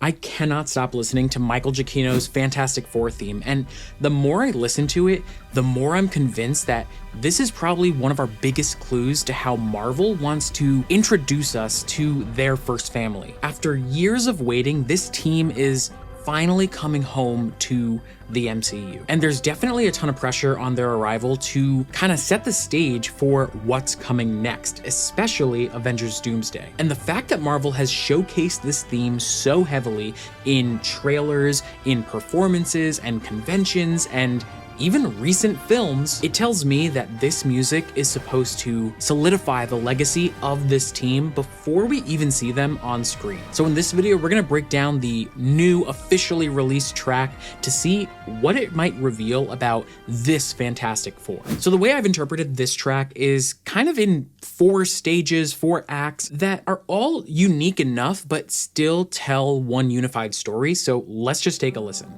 I cannot stop listening to Michael Giacchino's Fantastic Four theme, and the more I listen to it, the more I'm convinced that this is probably one of our biggest clues to how Marvel wants to introduce us to their first family. After years of waiting, this team is finally coming home to the MCU. And there's definitely a ton of pressure on their arrival to kind of set the stage for what's coming next, especially Avengers Doomsday. And the fact that Marvel has showcased this theme so heavily in trailers, in performances and conventions, and even recent films, it tells me that this music is supposed to solidify the legacy of this team before we even see them on screen. So in this video, we're gonna break down the new officially released track to see what it might reveal about this Fantastic Four. So the way I've interpreted this track is kind of in 4 stages, 4 acts that are all unique enough, but still tell one unified story. So let's just take a listen.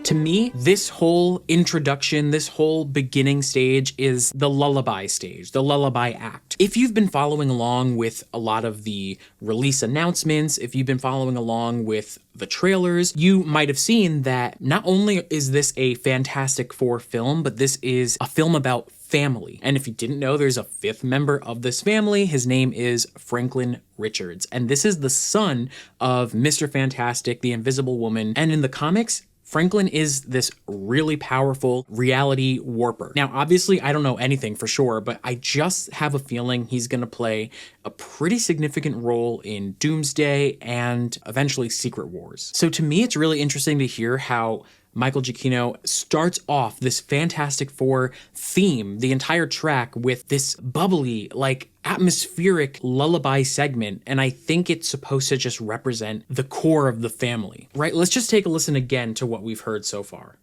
To me, this whole introduction, this whole beginning stage is the lullaby stage, the lullaby act. If you've been following along with a lot of the release announcements, if you've been following along with the trailers, you might have seen that not only is this a Fantastic Four film, but this is a film about family. And if you didn't know, there's a 5th member of this family. His name is Franklin Richards. And this is the son of Mr. Fantastic, the Invisible Woman. And in the comics, Franklin is this really powerful reality warper. Now, obviously, I don't know anything for sure, but I just have a feeling he's gonna play a pretty significant role in Doomsday and eventually Secret Wars. So to me, it's really interesting to hear how Michael Giacchino starts off this Fantastic Four theme, the entire track, with this bubbly, like atmospheric lullaby segment, and I think it's supposed to just represent the core of the family, right? Let's just take a listen again to what we've heard so far.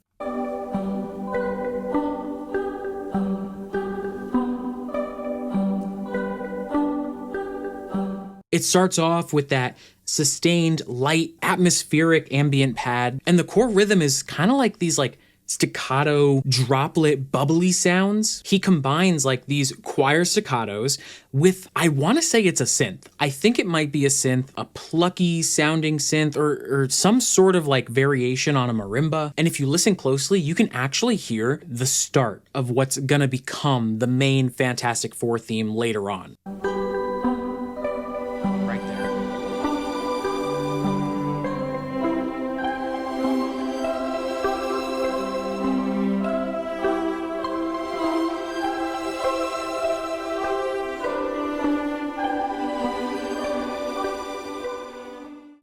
It starts off with that sustained, light, atmospheric ambient pad, and the core rhythm is kind of like these like staccato, droplet, bubbly sounds. He combines like these choir staccatos with, I want to say it's a synth. I think it might be a synth, a plucky sounding synth, or some sort of like variation on a marimba. And if you listen closely, you can actually hear the start of what's gonna become the main Fantastic Four theme later on.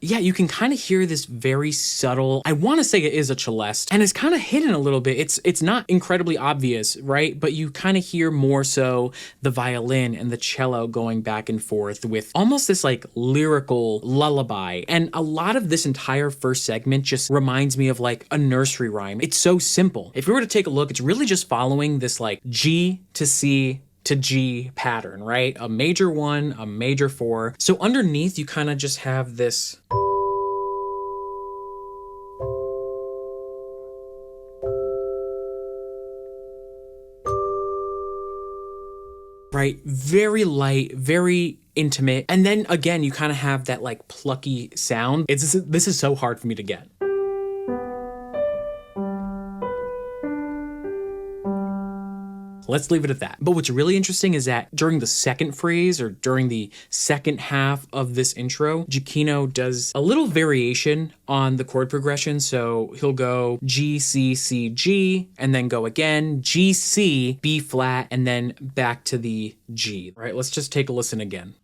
Yeah, you can kind of hear this very subtle, I want to say it is a celeste, and it's kind of hidden a little bit. It's not incredibly obvious, right? But you kind of hear more so the violin and the cello going back and forth with almost this like lyrical lullaby. And a lot of this entire first segment just reminds me of like a nursery rhyme. It's so simple. If we were to take a look, it's really just following this like G to C to G pattern, right? A major 1, a major 4. So underneath, you kind of just have this right? Very light, very intimate. And then again, you kind of have that like plucky sound. This is so hard for me to get. Let's leave it at that. But what's really interesting is that during the second phrase, or during the second half of this intro, Giacchino does a little variation on the chord progression. So he'll go G, C, C, G, and then go again, G, C, B flat, and then back to the G. All right, let's just take a listen again.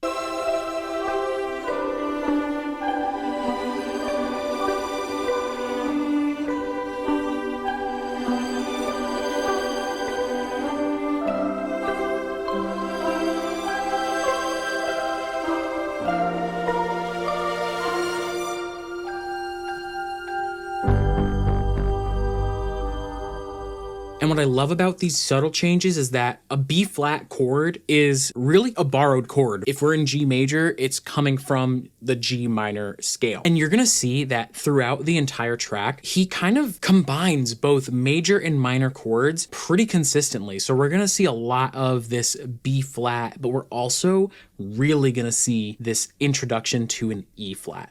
And what I love about these subtle changes is that a B flat chord is really a borrowed chord. If we're in G major, it's coming from the G minor scale. And you're gonna see that throughout the entire track, he kind of combines both major and minor chords pretty consistently. So we're gonna see a lot of this B flat, but we're also really gonna see this introduction to an E flat.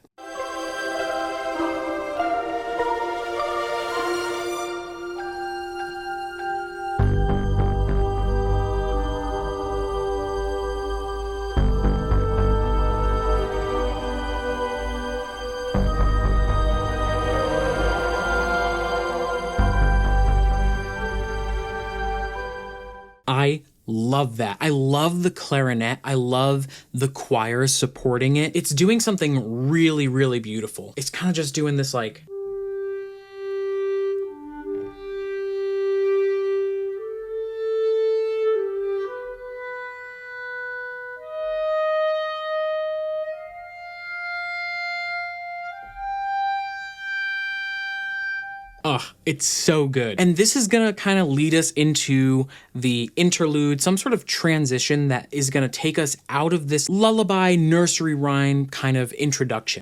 I love that. I love the clarinet. I love the choir supporting it. It's doing something really, really beautiful. It's kind of just doing this like... Ugh, it's so good. And this is gonna kind of lead us into the interlude, some sort of transition that is gonna take us out of this lullaby nursery rhyme kind of introduction.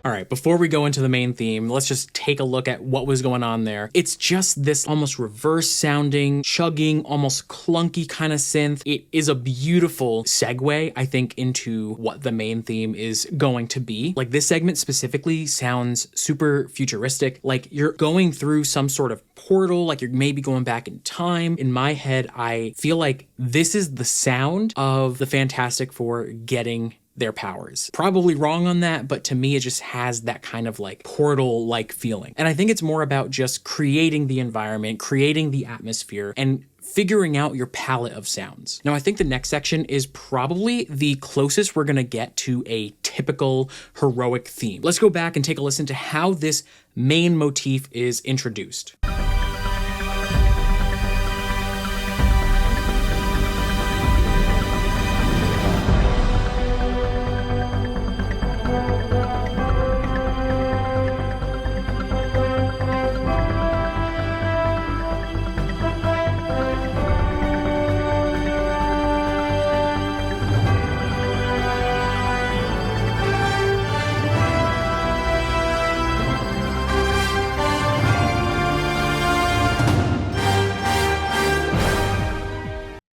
All right, before we go into the main theme, let's just take a look at what was going on there. It's just this almost reverse sounding, chugging, almost clunky kind of synth. It is a beautiful segue, I think, into what the main theme is going to be. Like, this segment specifically sounds super futuristic, like you're going through some sort of portal, like you're maybe going back in time. In my head, I feel like this is the sound of the Fantastic Four getting their powers. Probably wrong on that, but to me, it just has that kind of like portal-like feeling. And I think it's more about just creating the environment, creating the atmosphere, and figuring out your palette of sounds. Now, I think the next section is probably the closest we're gonna get to a typical heroic theme. Let's go back and take a listen to how this main motif is introduced.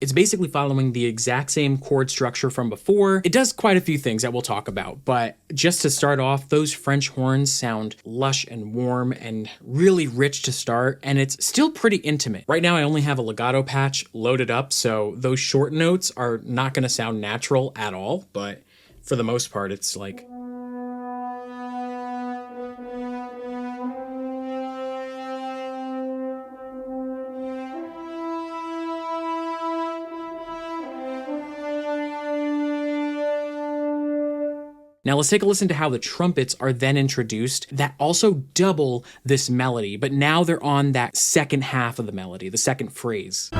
It's basically following the exact same chord structure from before. It does quite a few things that we'll talk about, but just to start off, those French horns sound lush and warm and really rich to start, and it's still pretty intimate. Right now, I only have a legato patch loaded up, so those short notes are not gonna sound natural at all, but for the most part, it's like... Now let's take a listen to how the trumpets are then introduced that also double this melody, but now they're on that second half of the melody, the second phrase.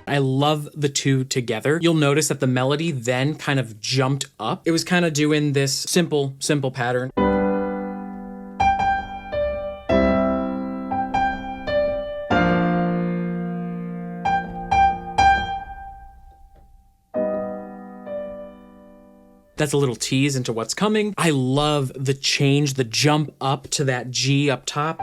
I love the two together. You'll notice that the melody then kind of jumped up. It was kind of doing this simple pattern. That's a little tease into what's coming. I love the change, the jump up to that G up top.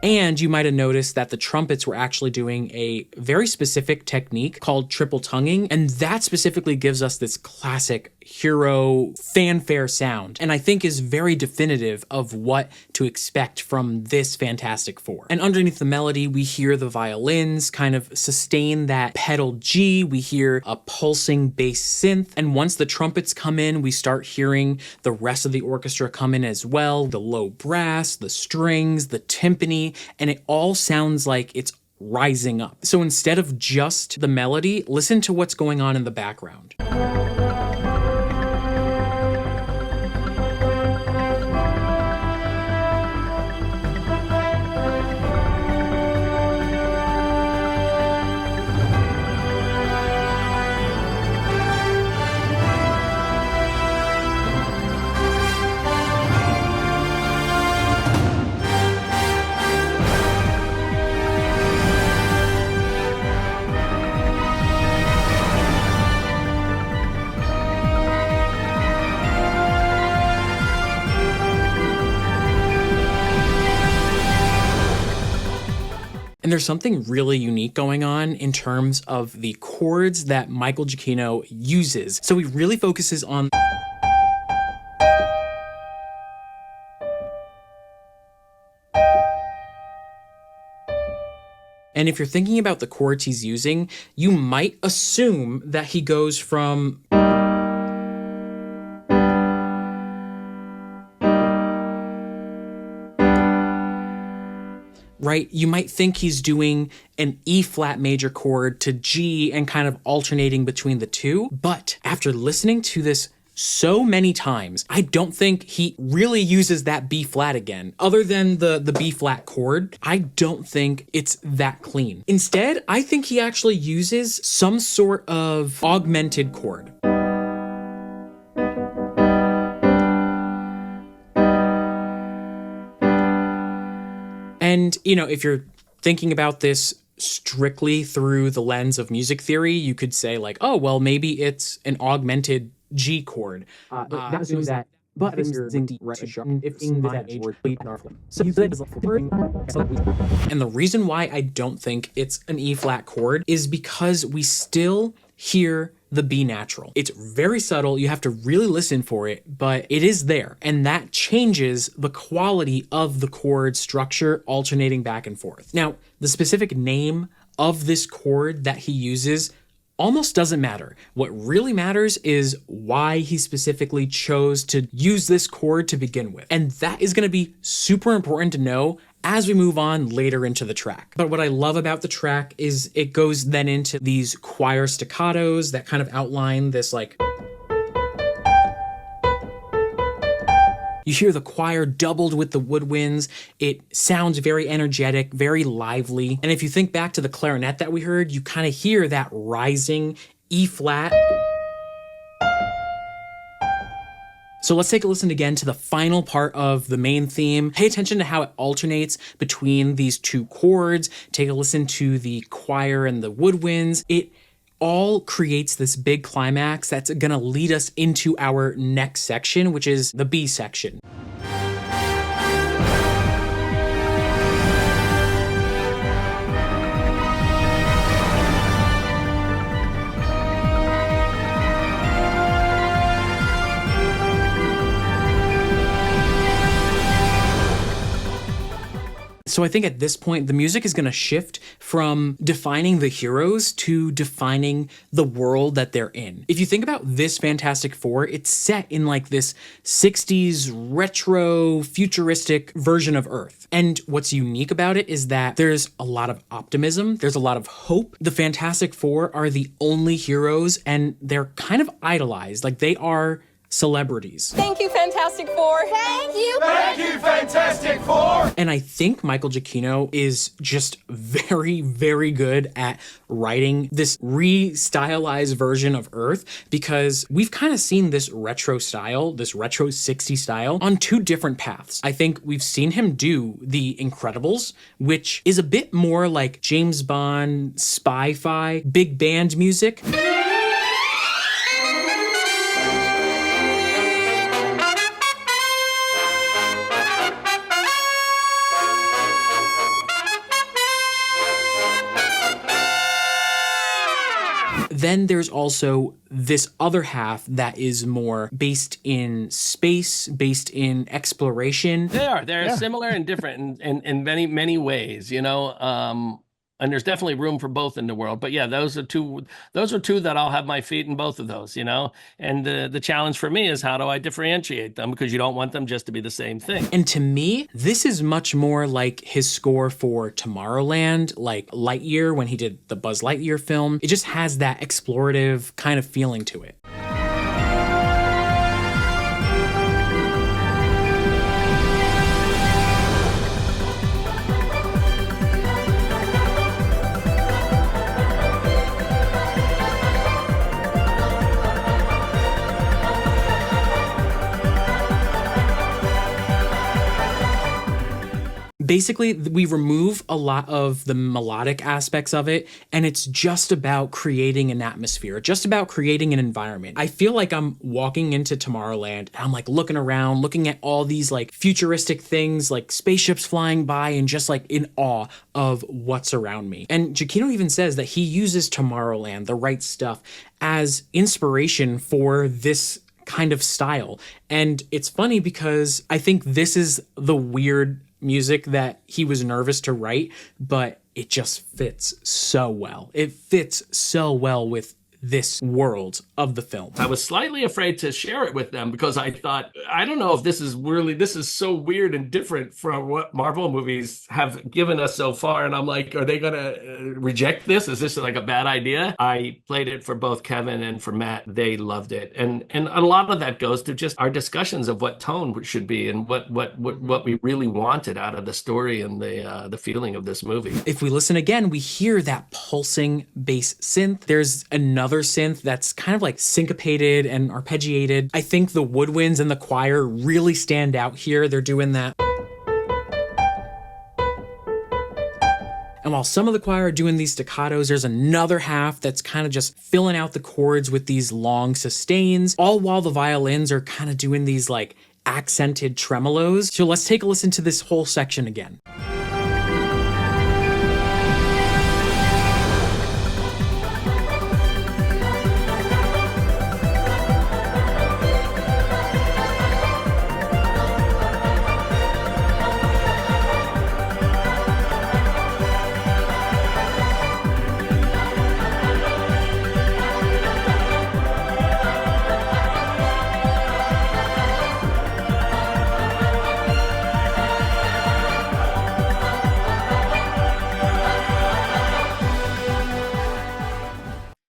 And you might have noticed that the trumpets were actually doing a very specific technique called triple tonguing, and that specifically gives us this classic hero fanfare sound, and I think is very definitive of what to expect from this Fantastic Four. And underneath the melody, we hear the violins kind of sustain that pedal G, we hear a pulsing bass synth, and once the trumpets come in, we start hearing the rest of the orchestra come in as well, the low brass, the strings, the timpani, and it all sounds like it's rising up. So instead of just the melody, listen to what's going on in the background. And there's something really unique going on in terms of the chords that Michael Giacchino uses. So he really focuses on and if you're thinking about the chords he's using, you might assume that he goes from right? You might think he's doing an E flat major chord to G and kind of alternating between the two. But after listening to this so many times, I don't think he really uses that B flat again. Other than the B flat chord, I don't think it's that clean. Instead, I think he actually uses some sort of augmented chord. And, you know, if you're thinking about this strictly through the lens of music theory, you could say like, oh, well, maybe it's an augmented G chord. And the reason why I don't think it's an E flat chord is because we still hear the B natural. It's very subtle, you have to really listen for it, but it is there, and that changes the quality of the chord structure alternating back and forth. Now, the specific name of this chord that he uses almost doesn't matter. What really matters is why he specifically chose to use this chord to begin with. And that is going to be super important to know as we move on later into the track. But what I love about the track is it goes then into these choir staccatos that kind of outline this like... You hear the choir doubled with the woodwinds. It sounds very energetic, very lively. And if you think back to the clarinet that we heard, you kind of hear that rising E flat. So let's take a listen again to the final part of the main theme. Pay attention to how it alternates between these two chords. Take a listen to the choir and the woodwinds. It all creates this big climax that's gonna lead us into our next section, which is the B section. So I think at this point, the music is going to shift from defining the heroes to defining the world that they're in. If you think about this Fantastic Four, it's set in like this 60s retro futuristic version of Earth. And what's unique about it is that there's a lot of optimism. There's a lot of hope. The Fantastic Four are the only heroes and they're kind of idolized. Like they are celebrities. Thank you, Fantastic Four. Thank you. Thank you, Fantastic Four. And I think Michael Giacchino is just very, very good at writing this re-stylized version of Earth because we've kind of seen this retro style, this retro 60s style on two different paths. I think we've seen him do The Incredibles, which is a bit more like James Bond, spy-fi, big band music. then there's also this other half that is more based in space, based in exploration. They're similar and different in many, many ways, you know. And there's definitely room for both in the world. But yeah, those are two that I'll have my feet in both of those, you know. And the challenge for me is, how do I differentiate them? Because you don't want them just to be the same thing. And to me, this is much more like his score for Tomorrowland, like Lightyear when he did the Buzz Lightyear film. It just has that explorative kind of feeling to it. Basically, we remove a lot of the melodic aspects of it, and it's just about creating an atmosphere, just about creating an environment. I feel like I'm walking into Tomorrowland, and I'm like looking around, looking at all these like futuristic things, like spaceships flying by, and just like in awe of what's around me. And Giacchino even says that he uses Tomorrowland, the right stuff, as inspiration for this kind of style. And it's funny because I think this is the weird music that he was nervous to write, but it just fits so well. It fits so well with this world of the film. I was slightly afraid to share it with them because I thought, I don't know if this is so weird and different from what Marvel movies have given us so far. And I'm like, are they going to reject this? Is this like a bad idea? I played it for both Kevin and for Matt. They loved it. And a lot of that goes to just our discussions of what tone should be and what we really wanted out of the story and the feeling of this movie. If we listen again, we hear that pulsing bass synth. There's another synth that's kind of like syncopated and arpeggiated. I think the woodwinds and the choir really stand out here. They're doing that. And while some of the choir are doing these staccatos, there's another half that's kind of just filling out the chords with these long sustains, all while the violins are kind of doing these like accented tremolos. So let's take a listen to this whole section again.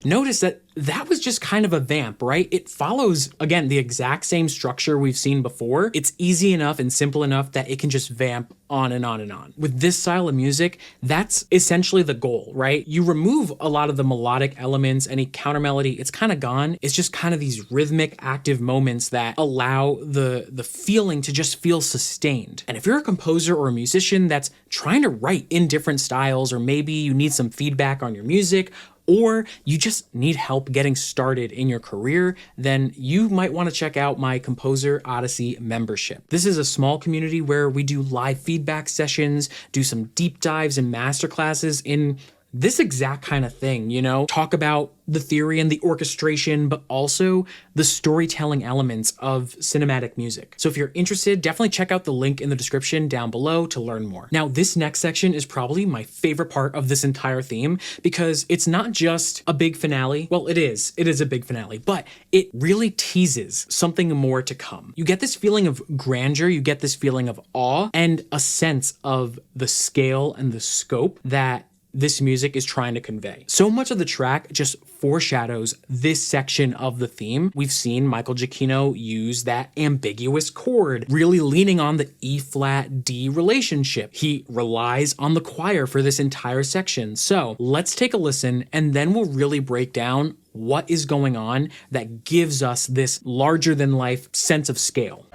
Notice that was just kind of a vamp, right? It follows, again, the exact same structure we've seen before. It's easy enough and simple enough that it can just vamp on and on and on. With this style of music, that's essentially the goal, right? You remove a lot of the melodic elements, any counter melody, it's kind of gone. It's just kind of these rhythmic, active moments that allow the feeling to just feel sustained. And if you're a composer or a musician that's trying to write in different styles, or maybe you need some feedback on your music, or you just need help getting started in your career, then you might want to check out my Composer Odyssey membership. This is a small community where we do live feedback sessions, do some deep dives and masterclasses in this exact kind of thing, you know, talk about the theory and the orchestration, but also the storytelling elements of cinematic music. So if you're interested, definitely check out the link in the description down below to learn more. Now, this next section is probably my favorite part of this entire theme because it's not just a big finale. Well, it is a big finale, but it really teases something more to come. You get this feeling of grandeur, you get this feeling of awe, and a sense of the scale and the scope that this music is trying to convey. So much of the track just foreshadows this section of the theme. We've seen Michael Giacchino use that ambiguous chord, really leaning on the E-flat-D relationship. He relies on the choir for this entire section. So let's take a listen, and then we'll really break down what is going on that gives us this larger-than-life sense of scale.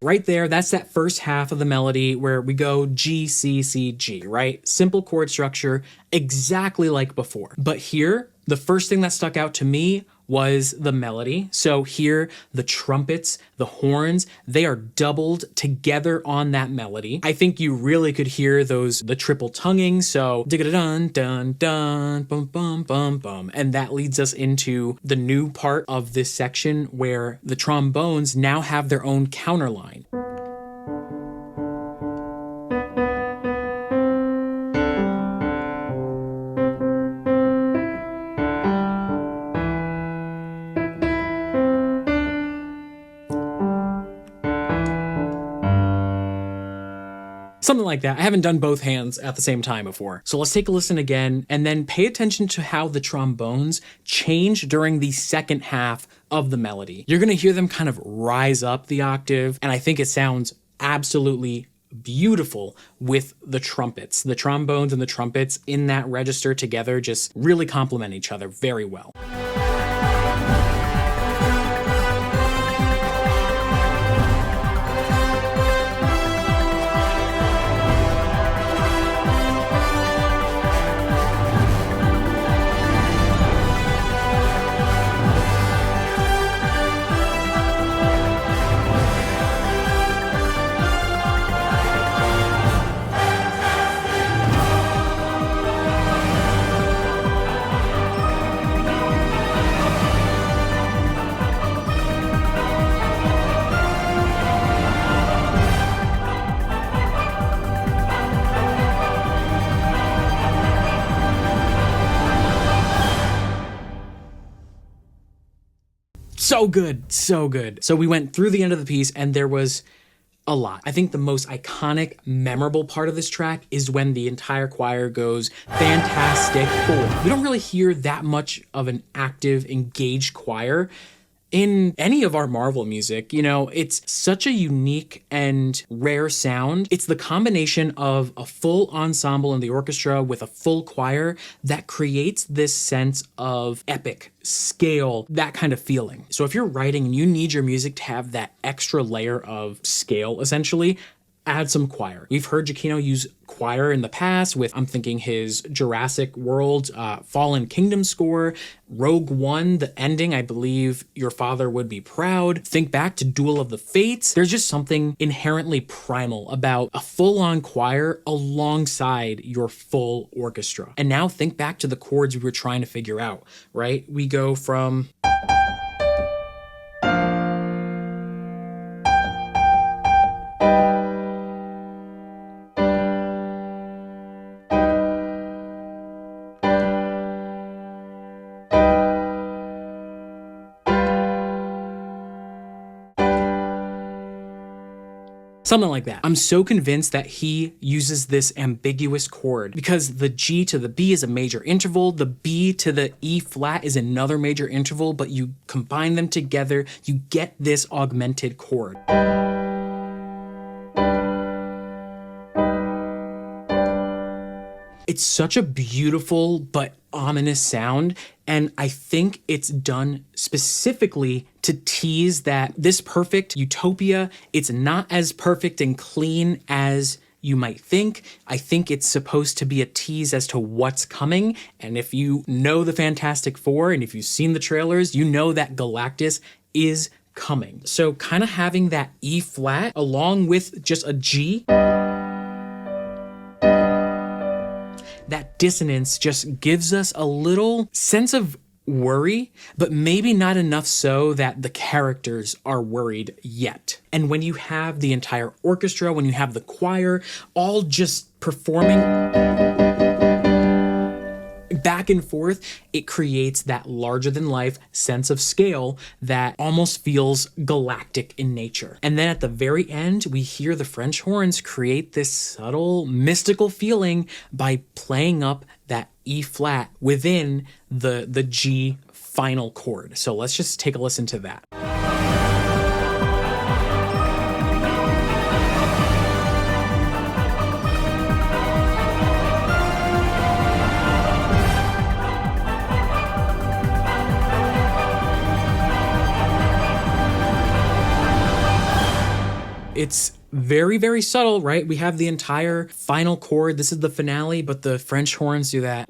Right there, that's that first half of the melody where we go G, C, C, G, right? Simple chord structure, exactly like before. But here, the first thing that stuck out to me was the melody. So here, the trumpets, the horns, they are doubled together on that melody. I think you really could hear the triple tonguing. So dun dun dun bum bum bum bum. And that leads us into the new part of this section where the trombones now have their own counterline. Something like that. I haven't done both hands at the same time before. So let's take a listen again and then pay attention to how the trombones change during the second half of the melody. You're gonna hear them kind of rise up the octave, and I think it sounds absolutely beautiful with the trumpets. The trombones and the trumpets in that register together just really complement each other very well. So good, so good. So we went through the end of the piece and there was a lot. I think the most iconic, memorable part of this track is when the entire choir goes Fantastic Four. We don't really hear that much of an active, engaged choir in any of our Marvel music. You know, it's such a unique and rare sound. It's the combination of a full ensemble in the orchestra with a full choir that creates this sense of epic scale, that kind of feeling. So if you're writing and you need your music to have that extra layer of scale, essentially, add some choir. We've heard Giacchino use choir in the past with, I'm thinking, his Jurassic World Fallen Kingdom score, Rogue One, the ending, I believe Your Father Would Be Proud. Think back to Duel of the Fates. There's just something inherently primal about a full-on choir alongside your full orchestra. And now think back to the chords we were trying to figure out, right? We go from... Something like that. I'm so convinced that he uses this ambiguous chord because the G to the B is a major interval, the B to the E flat is another major interval, but you combine them together, you get this augmented chord. It's such a beautiful but ominous sound, and I think it's done specifically to tease that this perfect utopia, it's not as perfect and clean as you might think. I think it's supposed to be a tease as to what's coming, and if you know the Fantastic Four, and if you've seen the trailers, you know that Galactus is coming. So kind of having that E flat along with just a G, that dissonance just gives us a little sense of worry, but maybe not enough so that the characters are worried yet. And when you have the entire orchestra, when you have the choir, all just performing back and forth, it creates that larger-than-life sense of scale that almost feels galactic in nature. And then at the very end, we hear the French horns create this subtle, mystical feeling by playing up that E flat within the G final chord. So let's just take a listen to that. It's very, very subtle, right? We have the entire final chord. This is the finale, but the French horns do that.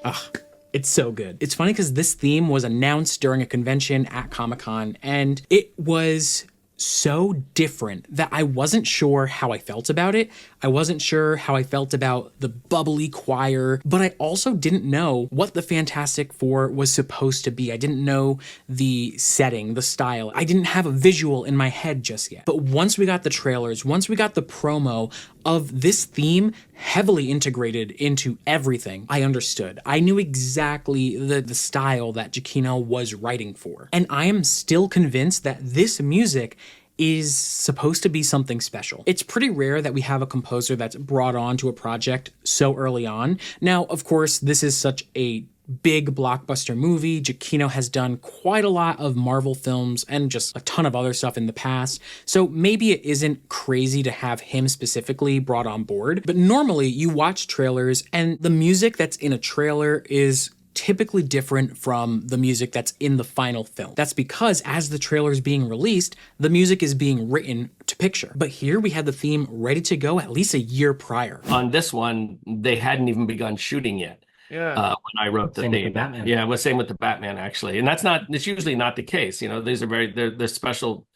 Ugh. It's so good. It's funny because this theme was announced during a convention at Comic-Con, and it was so different that I wasn't sure how I felt about it. I wasn't sure how I felt about the bubbly choir, but I also didn't know what the Fantastic Four was supposed to be. I didn't know the setting, the style. I didn't have a visual in my head just yet. But once we got the trailers, once we got the promo of this theme heavily integrated into everything, I understood. I knew exactly the style that Giacchino was writing for. And I am still convinced that this music is supposed to be something special. It's pretty rare that we have a composer that's brought on to a project so early on. Now, of course, this is such a big blockbuster movie. Giacchino has done quite a lot of Marvel films and just a ton of other stuff in the past. So maybe it isn't crazy to have him specifically brought on board. But normally you watch trailers and the music that's in a trailer is typically different from the music that's in the final film. That's because as the trailer is being released, the music is being written to picture. But here we had the theme ready to go at least a year prior. On this one, they hadn't even begun shooting yet. Yeah. When I wrote the Same with theme. the Batman. Yeah, well, same with the Batman, actually. And it's usually not the case. You know, these are they're special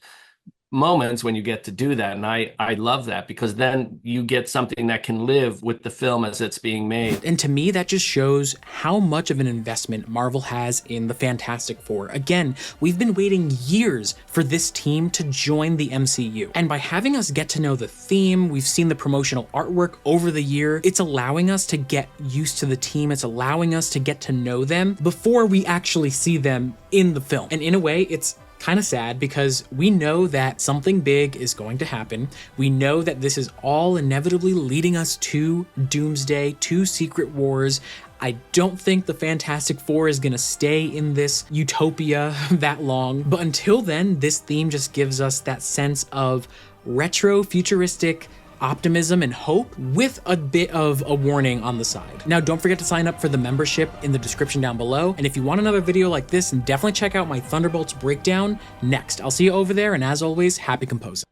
moments when you get to do that. And I love that because then you get something that can live with the film as it's being made. And to me, that just shows how much of an investment Marvel has in the Fantastic Four. Again, we've been waiting years for this team to join the MCU. And by having us get to know the theme, we've seen the promotional artwork over the year, it's allowing us to get used to the team. It's allowing us to get to know them before we actually see them in the film. And in a way, it's kind of sad because we know that something big is going to happen. We know that this is all inevitably leading us to Doomsday, to Secret Wars. I don't think the Fantastic Four is going to stay in this utopia that long. But until then, this theme just gives us that sense of retro futuristic optimism and hope with a bit of a warning on the side. Now, don't forget to sign up for the membership in the description down below. And if you want another video like this, then definitely check out my Thunderbolts breakdown next. I'll see you over there. And as always, happy composing.